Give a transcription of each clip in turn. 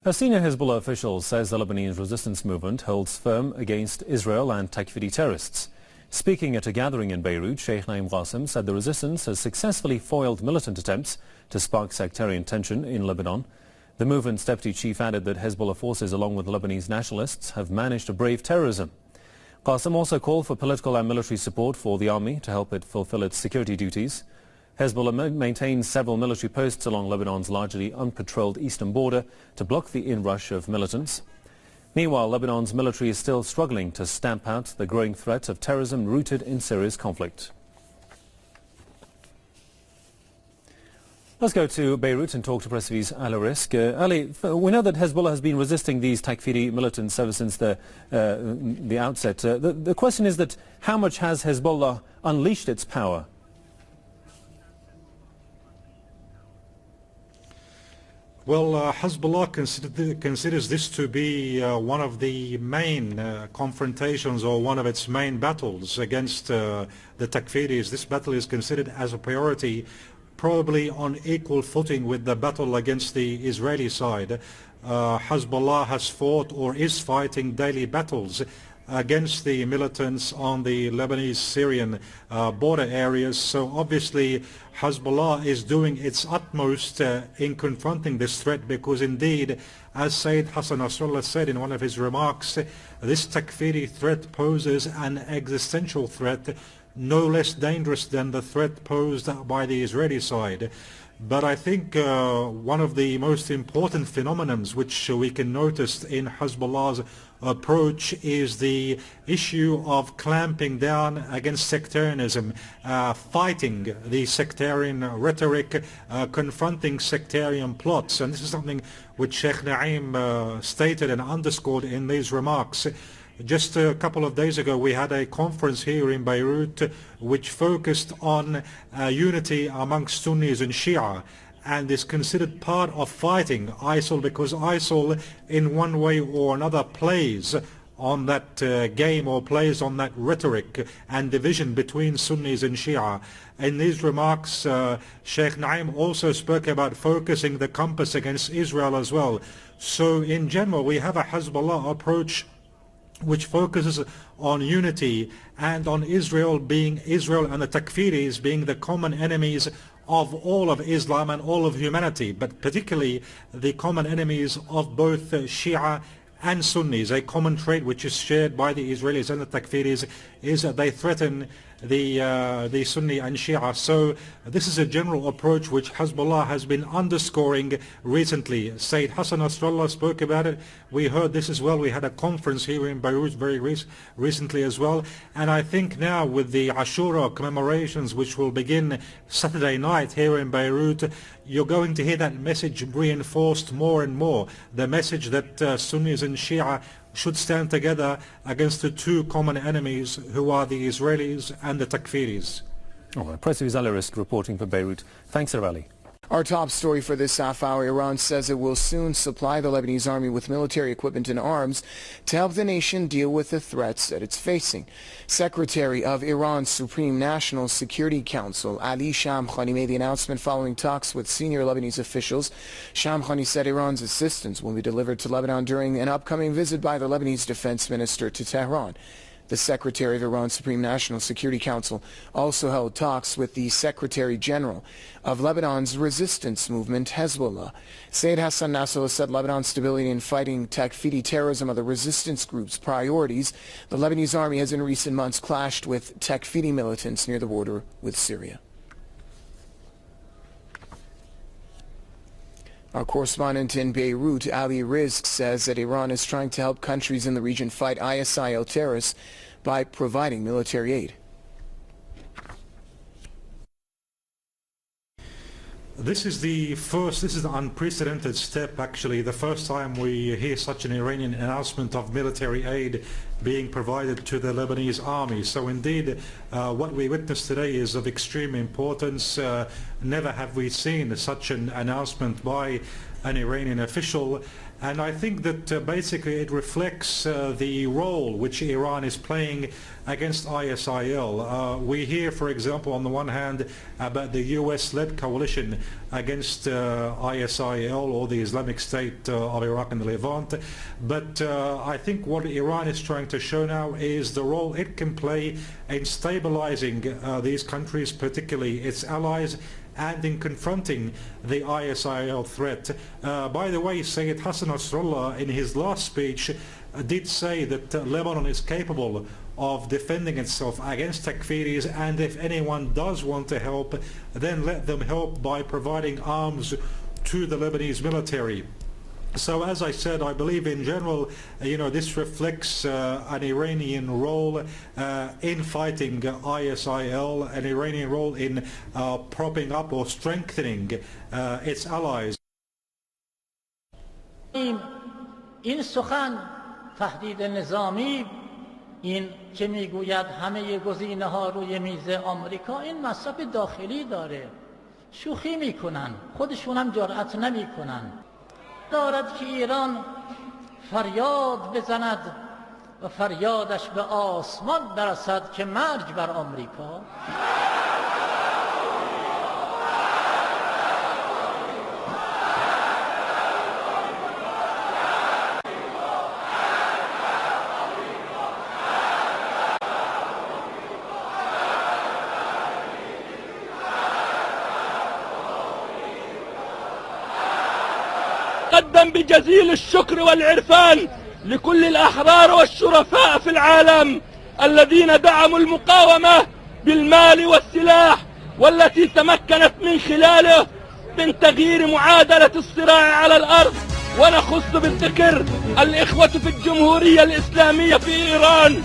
A senior Hezbollah official says the Lebanese resistance movement holds firm against Israel and Takfiri terrorists. Speaking at a gathering in Beirut, Sheikh Naim Qasim said the resistance has successfully foiled militant attempts to spark sectarian tension in Lebanon. The movement's deputy chief added that Hezbollah forces, along with Lebanese nationalists, have managed to brave terrorism. Qasim also called for political and military support for the army to help it fulfill its security duties. Hezbollah maintains several military posts along Lebanon's largely unpatrolled eastern border to block the inrush of militants. Meanwhile, Lebanon's military is still struggling to stamp out the growing threat of terrorism rooted in Syria's conflict. Let's go to Beirut and talk to Press TV's Ali Risk. Ali, we know that Hezbollah has been resisting these Takfiri militants ever since the outset. The question is that how much has Hezbollah unleashed its power? Well, Hezbollah considers this to be one of the main confrontations or one of its main battles against the Takfiris. This battle is considered as a priority, probably on equal footing with the battle against the Israeli side. Hezbollah has fought or is fighting daily battles against the militants on the Lebanese-Syrian border areas. So obviously Hezbollah is doing its utmost in confronting this threat, because indeed, as Sayyid Hassan Nasrallah said in one of his remarks, this Takfiri threat poses an existential threat, no less dangerous than the threat posed by the Israeli side. But I think one of the most important phenomena which we can notice in Hezbollah's approach is the issue of clamping down against sectarianism, fighting the sectarian rhetoric, confronting sectarian plots. And this is something which Sheikh Naim stated and underscored in these remarks. Just a couple of days ago we had a conference here in Beirut which focused on unity amongst Sunnis and Shia, and is considered part of fighting ISIL, because ISIL in one way or another plays on that game, or plays on that rhetoric and division between Sunnis and Shia. In these remarks, Sheikh Naim also spoke about focusing the compass against Israel as well. So in general we have a Hezbollah approach which focuses on unity and on Israel and the Takfiris being the common enemies of all of Islam and all of humanity, but particularly the common enemies of both Shia and Sunnis. A common trait which is shared by the Israelis and the Takfiris is that they threaten the Sunni and Shia. So this is a general approach which Hezbollah has been underscoring recently. Sayyid Hassan Nasrallah spoke about it. We heard this as well. We had a conference here in Beirut very recently as well. And I think now with the Ashura commemorations, which will begin Saturday night here in Beirut, you're going to hear that message reinforced more and more. The message that Sunnis and Shia should stand together against the two common enemies, who are the Israelis and the Takfiris. Press TV's Ali Risk reporting for Beirut. Thanks, Ali. Our top story for this half hour: Iran says it will soon supply the Lebanese army with military equipment and arms to help the nation deal with the threats that it's facing. Secretary of Iran's Supreme National Security Council, Ali Shamkhani, made the announcement following talks with senior Lebanese officials. Shamkhani said Iran's assistance will be delivered to Lebanon during an upcoming visit by the Lebanese defense minister to Tehran. The Secretary of Iran's Supreme National Security Council also held talks with the Secretary General of Lebanon's resistance movement, Hezbollah. Sayyid Hassan Nasrallah said Lebanon's stability in fighting Takfiri terrorism are the resistance group's priorities. The Lebanese army has in recent months clashed with Takfiri militants near the border with Syria. Our correspondent in Beirut, Ali Rizk, says that Iran is trying to help countries in the region fight ISIL terrorists by providing military aid. This is an unprecedented step, actually. The first time we hear such an Iranian announcement of military aid being provided to the Lebanese army. So indeed, what we witnessed today is of extreme importance. Never have we seen such an announcement by an Iranian official. And I think that basically it reflects the role which Iran is playing against ISIL. We hear, for example, on the one hand about the US-led coalition against ISIL or the Islamic State of Iraq and the Levant. But I think what Iran is trying to show now is the role it can play in stabilizing these countries, particularly its allies, and in confronting the ISIL threat. By the way, Sayyid Hassan Nasrallah in his last speech did say that Lebanon is capable of defending itself against Takfiris, and if anyone does want to help, then let them help by providing arms to the Lebanese military. So as I said, I believe in general, this reflects an Iranian role in fighting ISIL, an Iranian role in propping up or strengthening its allies. این سخن تهدید نظامی، این که میگوید همه گزینه ها روی میز آمریکا، این مصرف داخلی داره. شوخی میکنن، خودشون هم جرأت نمیکنن. دارد که ایران فریاد بزند و فریادش به آسمان برسد که مرگ بر آمریکا. أقدم بجزيل الشكر والعرفان لكل الأحرار والشرفاء في العالم الذين دعموا المقاومة بالمال والسلاح، والتي تمكنت من خلاله من تغيير معادلة الصراع على الأرض. ونخص بالذكر الإخوة في الجمهورية الإسلامية في إيران.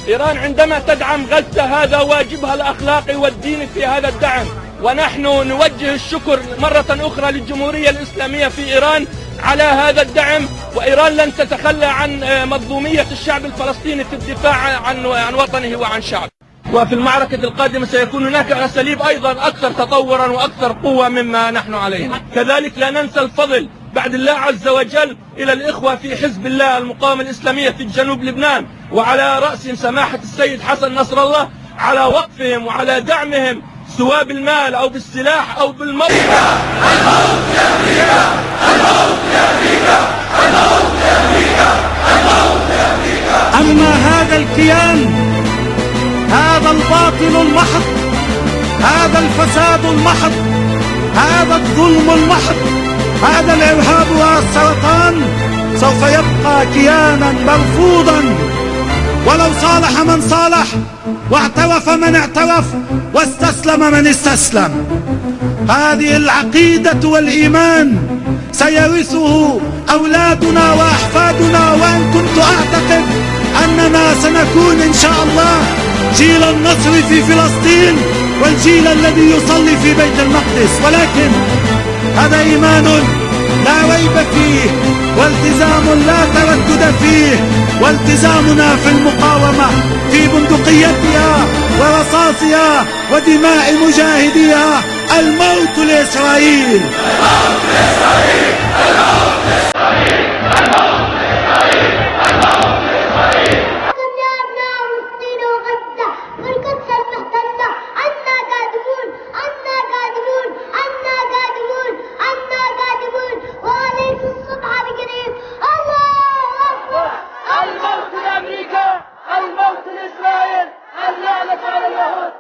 إيران عندما تدعم غزة هذا واجبها الأخلاقي والديني في هذا الدعم، ونحن نوجه الشكر مرة أخرى للجمهورية الإسلامية في إيران على هذا الدعم. وإيران لن تتخلى عن مظلومية الشعب الفلسطيني في الدفاع عن وطنه وعن شعبه. وفي المعركة القادمة سيكون هناك أساليب أيضا أكثر تطورا وأكثر قوة مما نحن عليه. كذلك لا ننسى الفضل بعد الله عز وجل إلى الإخوة في حزب الله المقاومة الإسلامية في جنوب لبنان، وعلى رأسهم سماحة السيد حسن نصر الله على وقفهم وعلى دعمهم سواء بالمال أو بالسلاح أو بالموت. الموت يا أمريكا، الموت يا أمريكا، الموت يا أمريكا، الموت يا أمريكا. أما هذا الكيان، هذا الباطل المحض، هذا الفساد المحض، هذا الظلم المحض، هذا الإرهاب والسرطان سوف يبقى كيانا مرفوضا، ولو صالح من صالح واعترف من اعترف واستسلم من استسلم. هذه العقيدة والإيمان سيرثه أولادنا وأحفادنا، وأن كنت أعتقد أننا سنكون إن شاء الله جيل النصر في فلسطين والجيل الذي يصلي في بيت المقدس، ولكن هذا إيمان لا ريب فيه والتزام لا تردد فيه، والتزامنا في المقاومة في بندقيتها ورصاصها ودماء مجاهديها. الموت لإسرائيل، الموت لإسرائيل، الموت لإسرائيل، الموت لإسرائيل، الموت لإسرائيل. يا أبناء فلسطين وغزة والقدس المحتلة، عنا قادمون، عنا قادمون، عنا قادمون، عنا قادمون، وليس الصبح بقريب. الله أكبر. الموت لأمريكا، الموت لإسرائيل، اللعنة على اليهود.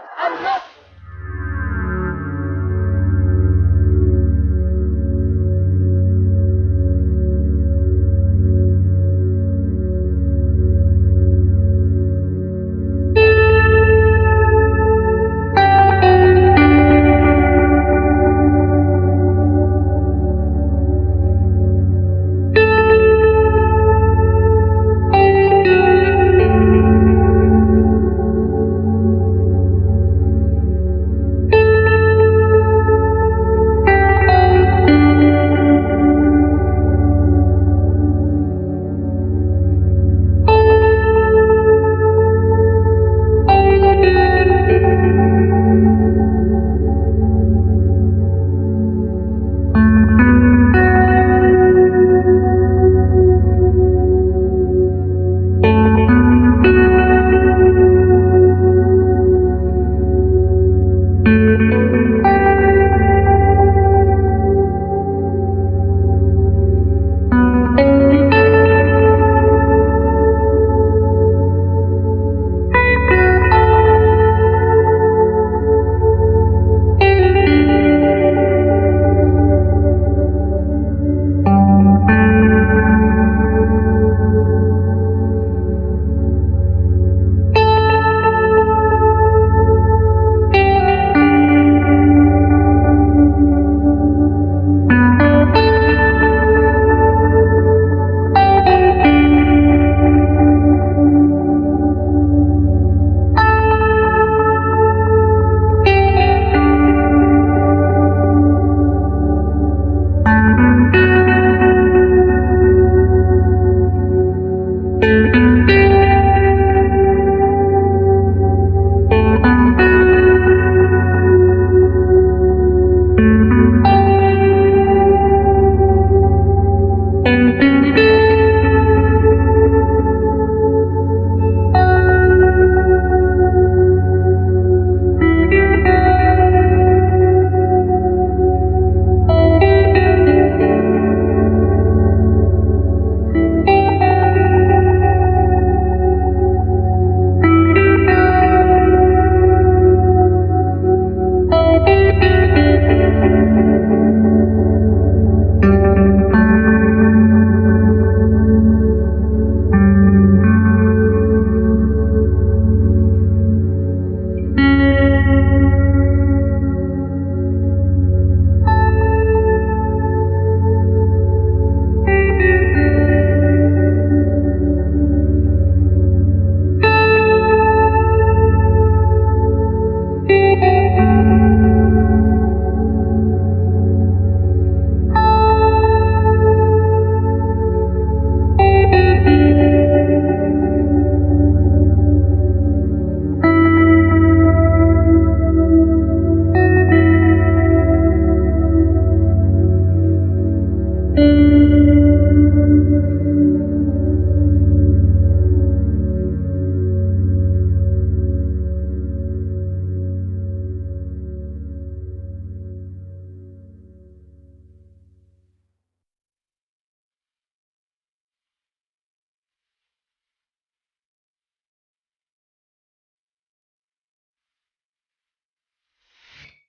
السلام